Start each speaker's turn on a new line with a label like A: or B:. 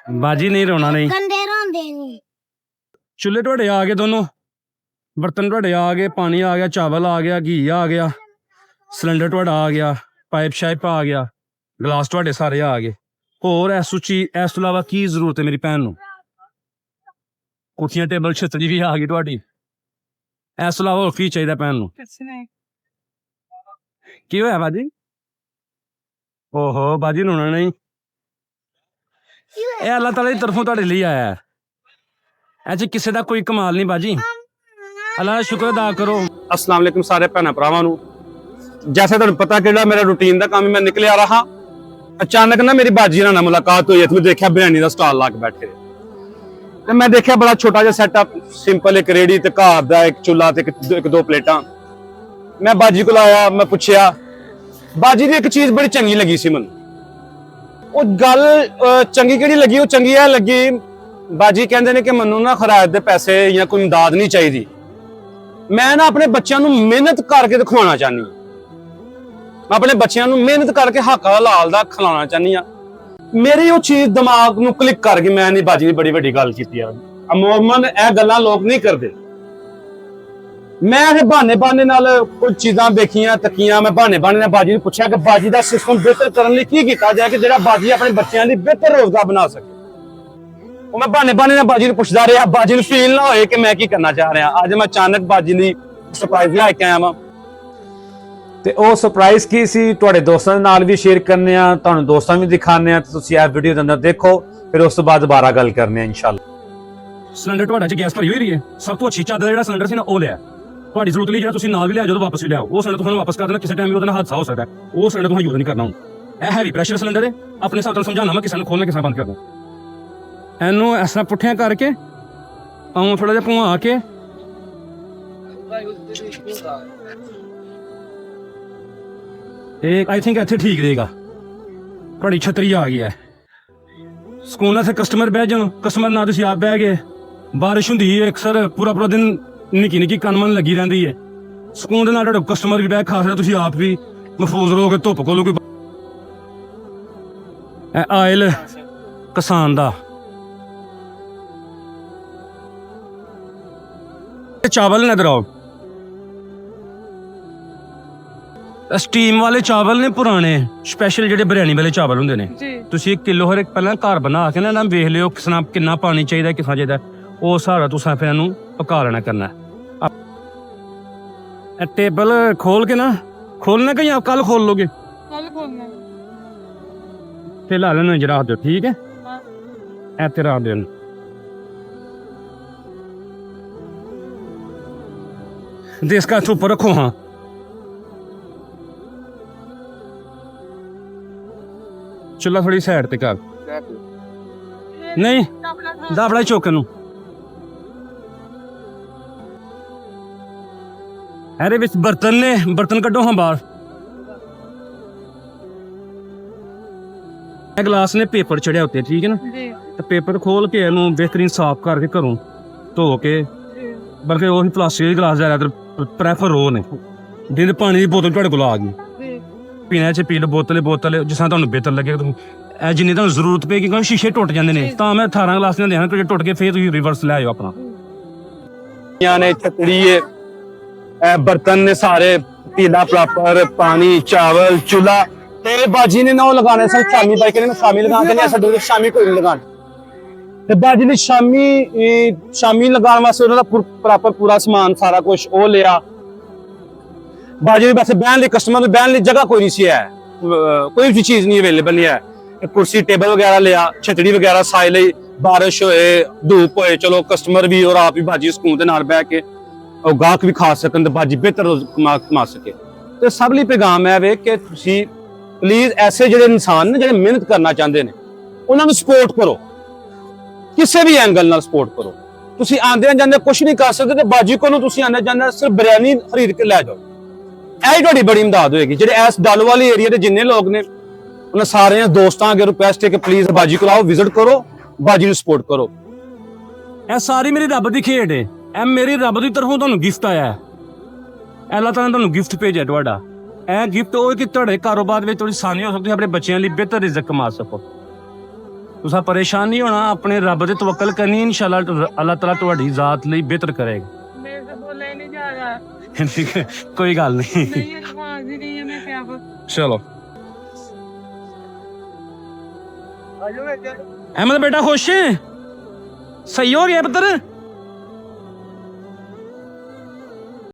A: ਬਾਜੀ ਨਹੀਂ ਰੋਣਾ ਨਹੀਂ।
B: ਗੰਦੇ ਰੋਂਦੇ ਨੇ।
A: ਚੁੱਲ੍ਹੇ ਤੁਹਾਡੇ ਆ ਗਏ ਦੋਨੋਂ, ਬਰਤਨ ਤੁਹਾਡੇ ਆ ਗਏ, ਪਾਣੀ ਆ ਗਿਆ, ਚਾਵਲ ਆ ਗਿਆ, ਘੀ ਆ ਗਿਆ, ਸਿਲੰਡਰ ਤੁਹਾਡਾ ਆ ਗਿਆ, ਪਾਈਪ ਸ਼ਾਈਪ ਆ ਗਿਆ, ਗਲਾਸ ਤੁਹਾਡੇ ਸਾਰੇ ਆ ਗਏ। ਹੋਰ ਇਸ ਤੋਂ ਇਲਾਵਾ ਕੀ ਜ਼ਰੂਰਤ ਹੈ ਮੇਰੀ ਭੈਣ ਨੂੰ? ਕੁਰਸੀਆਂ ਟੇਬਲ ਛਤਰੀ ਵੀ ਆ ਗਈ ਤੁਹਾਡੀ। ਇਸ ਤੋਂ ਇਲਾਵਾ ਹੋਰ ਕੀ ਚਾਹੀਦਾ ਭੈਣ ਨੂੰ? ਕੀ ਹੋਇਆ ਬਾਜੀ? ਓਹੋ ਬਾਜੀ ਰੋਣਾ ਨਹੀਂ। ਇਹ ਅੱਲਾਹ ਤਾਲਾ ਦੀ ਤਰਫੋਂ ਤੁਹਾਡੇ ਲਈ ਆਇਆ ਹੈ। ਇਹ 'ਚ ਕਿਸੇ ਦਾ ਕੋਈ ਕਮਾਲ ਨਹੀਂ ਬਾਜੀ। ਅੱਲਾਹ ਦਾ ਸ਼ੁਕਰ ਅਦਾ ਕਰੋ।
C: अस्सलाम वालेकुम सारे भैन भरावां नूं। जैसे तुहानूं पता कि मेरा रूटीन का काम मैं निकलिया रहा, अचानक ना मेरी बाजी नाल मुलाकात हुई। मैं देखा बिरयानी का स्टॉल ला के बैठे ते मैं देखा बड़ा छोटा जिहा सैटअप, सिंपल एक रेहड़ी ते घर दा एक चुल्हा ते एक दो प्लेटां। मैं बाजी को आया, मैं पूछया बाजी दी एक चीज बड़ी चंगी लगी सी मैनूं। ਉਹ ਗੱਲ ਚੰਗੀ ਕਿਹੜੀ ਲੱਗੀ? ਉਹ ਚੰਗੀ ਇਹ ਲੱਗੀ, ਬਾਜੀ ਕਹਿੰਦੇ ਨੇ ਕਿ ਮੈਨੂੰ ਨਾ ਖਰਾਇਤ ਦੇ ਪੈਸੇ ਜਾਂ ਕੋਈ ਇਮਦਾਦ ਨਹੀਂ ਚਾਹੀਦੀ। ਮੈਂ ਨਾ ਆਪਣੇ ਬੱਚਿਆਂ ਨੂੰ ਮਿਹਨਤ ਕਰਕੇ ਦਿਖਾਉਣਾ ਚਾਹਨੀ ਹਾਂ। ਆਪਣੇ ਬੱਚਿਆਂ ਨੂੰ ਮਿਹਨਤ ਕਰਕੇ ਹੱਕ ਹਲਾਲ ਦਾ ਖਿਲਾਉਣਾ ਚਾਹਨੀ ਆ। ਮੇਰੀ ਉਹ ਚੀਜ਼ ਦਿਮਾਗ ਨੂੰ ਕਲਿੱਕ ਕਰ ਗਈ। ਮੈਂ ਨਹੀਂ ਬਾਜੀ ਦੀ ਬੜੀ ਵੱਡੀ ਗੱਲ ਕੀਤੀ ਆ। ਅਮੂਮਨ ਇਹ ਗੱਲਾਂ ਲੋਕ ਨਹੀਂ ਕਰਦੇ। ਮੈਂ ਇਹ ਬਹਾਨੇ ਨਾਲ ਕੁਝ ਚੀਜ਼ਾਂ ਦੇਖੀਆਂ ਤੱਕੀਆਂ। ਮੈਂ ਬਹਾਨੇ ਨਾਲ ਬਾਜੀ ਨੂੰ ਪੁੱਛਿਆ ਕਿ ਬਾਜੀ ਦਾ ਸਿਸਟਮ ਬਿਹਤਰ ਕਰਨ ਲਈ ਕੀ ਕੀਤਾ ਜਾਏ ਕਿ ਜਿਹੜਾ ਬਾਜੀ ਆਪਣੇ ਬੱਚਿਆਂ ਲਈ ਬਿਹਤਰ ਰੋਜ਼ਗਾਰ ਬਣਾ ਸਕੇ। ਉਹ ਮੈਂ ਬਹਾਨੇ ਨਾਲ ਬਾਜੀ ਨੂੰ ਪੁੱਛਦਾ ਰਿਹਾ। ਬਾਜੀ ਨੂੰ ਫੀਲ ਨਾ ਹੋਏ ਕਿ ਮੈਂ ਕੀ ਕਰਨਾ ਚਾਹ ਰਿਹਾ। ਅੱਜ ਮੈਂ ਅਚਾਨਕ ਬਾਜੀ ਲਈ ਸਰਪ੍ਰਾਈਜ਼ ਲੈ ਕੇ ਆਇਆ ਵਾਂ।
D: ਤੇ ਉਹ ਸਰਪ੍ਰਾਈਜ਼ ਕੀ ਸੀ ਤੁਹਾਡੇ ਦੋਸਤਾਂ ਦੇ ਨਾਲ ਵੀ ਸ਼ੇਅਰ ਕਰਨੇ ਆ, ਤੁਹਾਨੂੰ ਦੋਸਤਾਂ ਵੀ ਦਿਖਾਣੇ ਆ। ਤੇ ਤੁਸੀਂ ਇਹ ਵੀਡੀਓ ਦੇ ਅੰਦਰ ਦੇਖੋ, ਫਿਰ ਉਸ ਤੋਂ ਬਾਅਦ ਦੁਬਾਰਾ ਗੱਲ ਕਰਨੇ ਆ ਇਨਸ਼ਾਅੱਲਾ।
A: ਸਿਲੰਡਰ ਤੁਹਾਡਾ 'ਚ ਗੈਸ ਭਰੀ ਹੋਈ ਰਹੀ ਹੈ। ਸਭ ਤੋਂ ਅੱਛੀ ਚਾਦਰ ਜਿਹੜਾ ਸਿਲੰਡਰ ਸੀ ਨਾ ਉਹ ਲਿਆ। ਤੁਹਾਡੀ ਜ਼ਰੂਰਤ ਲਈ ਜਿਹੜਾ ਤੁਸੀਂ ਨਾਲ ਵੀ ਲਿਆ, ਜਦੋਂ ਵਾਪਸ ਵੀ ਲਿਆਓ, ਉਹ ਸਿਲੰਡਰ ਤੁਹਾਨੂੰ ਵਾਪਸ ਕਰ ਦੇਣਾ। ਕਿਸੇ ਟਾਈਮ ਵੀ ਉਹਦੇ ਨਾਲ ਹਾਦਸਾ ਹੋ ਸਕਦਾ ਹੈ। ਉਹ ਸਿਲੰਡਰ ਤੁਹਾਨੂੰ ਯੂਜ਼ ਨਹੀਂ ਕਰਨਾ ਹੁਣ। ਇਹ ਹੈਵੀ ਪ੍ਰੈਸ਼ਰ ਸਿਲੰਡਰ ਹੈ। ਆਪਣੇ ਹਿਸਾਬ ਨਾਲ ਸਮਝਾਉਣਾ ਮੈਂ ਕਿਸੇ ਨੂੰ ਖੋਲ੍ਹਣਾ, ਕਿਸੇ ਨੂੰ ਬੰਦ ਕਰਨਾ। ਇਹਨੂੰ ਇਸ ਤਰ੍ਹਾਂ ਪੁੱਠਿਆਂ ਕਰਕੇ ਆਉਂ ਥੋੜਾ ਜਿਹਾ ਭੁਆ ਕੇ ਇਹ ਆਈ ਥਿੰਕ ਇੱਥੇ ਠੀਕ ਰਹੇਗਾ। ਤੁਹਾਡੀ ਛਤਰੀ ਆ ਗਈ ਹੈ। ਸਕੂਨ ਨਾਲ ਕਸਟਮਰ ਬਹਿ ਜਾਣ। ਕਸਟਮਰ ਨਾਲ ਤੁਸੀਂ ਆਪ ਬਹਿ ਗਏ। ਬਾਰਿਸ਼ ਹੁੰਦੀ ਹੈ ਅਕਸਰ, ਪੂਰਾ ਦਿਨ ਨਿੱਕੀ ਕਨਮਨ ਲੱਗੀ ਰਹਿੰਦੀ ਹੈ। ਸਕੂਨ ਦੇ ਨਾਲ ਤੁਹਾਡੇ ਕਸਟਮਰ ਵੀ ਬਹਿ, ਖਾਸ ਕਰ ਤੁਸੀਂ ਆਪ ਵੀ ਮਹਿਫੂਜ਼ ਰਹੋਗੇ ਧੁੱਪ ਕੋਲੋਂ। ਕੋਈ ਆਇਲ ਕਿਸਾਨ ਦਾ ਚਾਵਲ ਨਜ਼ਰ ਆਓ। ਸਟੀਮ ਵਾਲੇ ਚਾਵਲ ਨੇ, ਪੁਰਾਣੇ ਸਪੈਸ਼ਲ ਜਿਹੜੇ ਬਿਰਿਆਨੀ ਵਾਲੇ ਚਾਵਲ ਹੁੰਦੇ ਨੇ। ਤੁਸੀਂ 1 ਕਿਲੋ ਹਰ ਇੱਕ ਪਹਿਲਾਂ ਘਰ ਬਣਾ ਕੇ ਨਾ ਵੇਖ ਲਿਓ ਕਿੰਨਾ ਪਾਣੀ ਚਾਹੀਦਾ, ਕਿੰਨਾ ਚਾਹੀਦਾ। ਉਹ ਹਿਸਾਬ ਤੁਸੀਂ ਫਿਰ ਇਹਨੂੰ ਪਕਾ ਲੈਣਾ ਕਰਨਾ। ਟੇਬਲ ਖੋਲ ਕੇ ਨਾ, ਖੋਲਣਾ ਕਿ ਜਾਂ ਕੱਲ ਖੋਲ ਲੋਗੇ?
E: ਕੱਲ ਖੋਲਣਾ।
A: ਤੇ ਲਾ ਲੈਣਾ ਜਰਾ ਹੱਥ, ਠੀਕ ਹੈ? ਐ ਤੇਰਾ ਦਿਨ ਦੇਸ ਕਾ ਉੱਪਰ ਰੱਖੋ। ਹਾਂ ਚੁੱਲ੍ਹਾ ਥੋੜੀ ਸਾਈਡ ਤੇ ਕਰ। ਨਹੀਂ ਦਾਬੜਾ ਚੋਕ ਨੂੰ। ਇਹਦੇ ਵਿੱਚ ਬਰਤਨ ਨੇ, ਬਰਤਨ ਕੱਢੋ ਹਾਂ ਬਾਹਰ। ਇਹ ਗਲਾਸ ਨੇ ਪੇਪਰ ਚੜਿਆ ਉੱਤੇ, ਠੀਕ ਹੈ ਨਾ? ਤੇ ਪੇਪਰ ਖੋਲ ਕੇ ਇਹਨੂੰ ਬਿਹਤਰੀਨ ਸਾਫ਼ ਕਰਕੇ ਘਰੋਂ ਧੋ ਕੇ, ਬਲਕਿ ਉਹੀ ਪਲਾਸਟਿਕ ਦੇ ਗਲਾਸ ਜ਼ਿਆਦਾਤਰ ਪ੍ਰੈਫਰ ਉਹ ਨੇ। ਜਿਹਦੇ ਪਾਣੀ ਦੀ ਬੋਤਲ ਤੁਹਾਡੇ ਕੋਲ ਆ ਗਈ, ਪੀਣਾ 'ਚ ਪੀ ਲਓ। ਬੋਤਲ ਜਿਸ ਤਰ੍ਹਾਂ ਤੁਹਾਨੂੰ ਬਿਹਤਰ ਲੱਗੇ। ਇਹ ਜਿੰਨੀ ਤੁਹਾਨੂੰ ਜ਼ਰੂਰਤ ਪਏਗੀ, ਕਿਉਂਕਿ ਸ਼ੀਸ਼ੇ ਟੁੱਟ ਜਾਂਦੇ ਨੇ, ਤਾਂ ਮੈਂ 18 ਗਲਾਸ ਦੇਣਾ ਕਿ ਟੁੱਟ ਕੇ ਫਿਰ ਤੁਸੀਂ ਰਿਵਰਸ ਲੈ ਆਇਓ ਆਪਣਾ।
C: ਨੇ ਛਤਰੀ बर्तन ने सारे, पीला प्रॉपर, पानी, चावल, चूल्हा। तेरे बाजी ने ना वो लगाने सर शामी भाई कहने शामी लगा के नहीं, ऐसा डोरे शामी कोई नहीं लगाने। ते बाजी ने शामी लगाने वास्ते उन्होंने प्रॉपर पूरा सामान सारा कुछ वो लिया। बाजी ने वैसे बहन ली, कस्टमर बहन ली जगह कोई नहीं सी है, कोई भी चीज नहीं अवेलेबल नहीं है। कुर्सी टेबल वगैरह लिया, छतरी वगैरह साई ली। बारिश होए, धूप होए, चलो कस्टमर भी और आप भी बाजी सकून के नाल बैठ के और गाहक भी खा सकन, बाजी बेहतर कमा सके। तो सब ਲਈ ਪੈਗਾਮ ਹੈ ਵੇ ਕਿ ਤੁਸੀਂ ਪਲੀਜ਼ ਐਸੇ ਜਿਹੜੇ ਇਨਸਾਨ ਨੇ ਜਿਹੜੇ ਮਿਹਨਤ ਕਰਨਾ ਚਾਹੁੰਦੇ ਨੇ ਉਹਨਾਂ ਨੂੰ ਸਪੋਰਟ ਕਰੋ, ਕਿਸੇ ਵੀ ਐਂਗਲ ਨਾਲ ਸਪੋਰਟ ਕਰੋ। ਤੁਸੀਂ ਆਂਦੇ ਜਾਂਦੇ ਕੁਝ ਨਹੀਂ ਕਰ ਸਕਦੇ ਤੇ ਬਾਜੀ ਕੋਲੋਂ ਤੁਸੀਂ ਆਂਦੇ ਜਾਂਦੇ ਸਿਰਫ ਬਿਰਿਆਨੀ ਖਰੀਦ ਕੇ ਲੈ ਜਾਓ। ਇਹ ਤੁਹਾਡੀ ਬੜੀ ਇਮਦਾਦ ਹੋਏਗੀ। ਜਿਹੜੇ ਇਸ ਡੱਲ ਵਾਲੀ ਏਰੀਆ ਦੇ ਜਿੰਨੇ ਲੋਕ ਨੇ ਉਹਨਾਂ ਸਾਰਿਆਂ ਦੋਸਤਾਂ ਅੱਗੇ ਰਿਕੁਐਸਟ ਹੈ ਕਿ ਪਲੀਜ਼ ਬਾਜੀ ਕੋਲ ਆਓ, ਵਿਜ਼ਿਟ ਕਰੋ, ਬਾਜੀ ਨੂੰ ਸਪੋਰਟ ਕਰੋ।
A: ਇਹ ਸਾਰੀ ਮੇਰੀ ਰੱਬ ਦੀ ਖੇਡ ਹੈ। ਇਹ ਮੇਰੀ ਰੱਬ ਦੀ ਤਰਫੋਂ ਤੁਹਾਨੂੰ ਗਿਫਟ ਆਇਆ ਹੈ। ਅੱਲਾਹ ਤਾਲਾ ਨੇ ਤੁਹਾਨੂੰ ਗਿਫਟ ਭੇਜਿਆ ਤੁਹਾਡਾ। ਇਹ ਗਿਫਟ ਉਹ ਕਿ ਤੁਹਾਡੇ ਕਾਰੋਬਾਰ ਵਿੱਚ ਥੋੜੀ ਆਸਾਨੀ ਹੋ ਸਕਦੀ ਹੈ, ਆਪਣੇ ਬੱਚਿਆਂ ਲਈ ਬਿਹਤਰ ਰਿਜ਼ਕ ਕਮਾ ਸਕੋ। ਤੁਸੀਂ ਪਰੇਸ਼ਾਨ ਨਹੀਂ ਹੋਣਾ, ਆਪਣੇ ਰੱਬ ਤੇ ਤਵੱਕਲ ਕਰਨੀ, ਇਨਸ਼ਾਅੱਲਾ ਅੱਲਾਹ ਤਾਲਾ ਤੁਹਾਡੀ ਜ਼ਾਤ ਲਈ ਬਿਹਤਰ ਕਰੇਗਾ।
B: मेरे से बोला ही नहीं जा रहा।
A: कोई गल नहीं।
B: नहीं ये नमाज ही नहीं है, मैं क्या करूं?
A: चलो अहमद बेटा खुश है? सही हो गया पुत्र?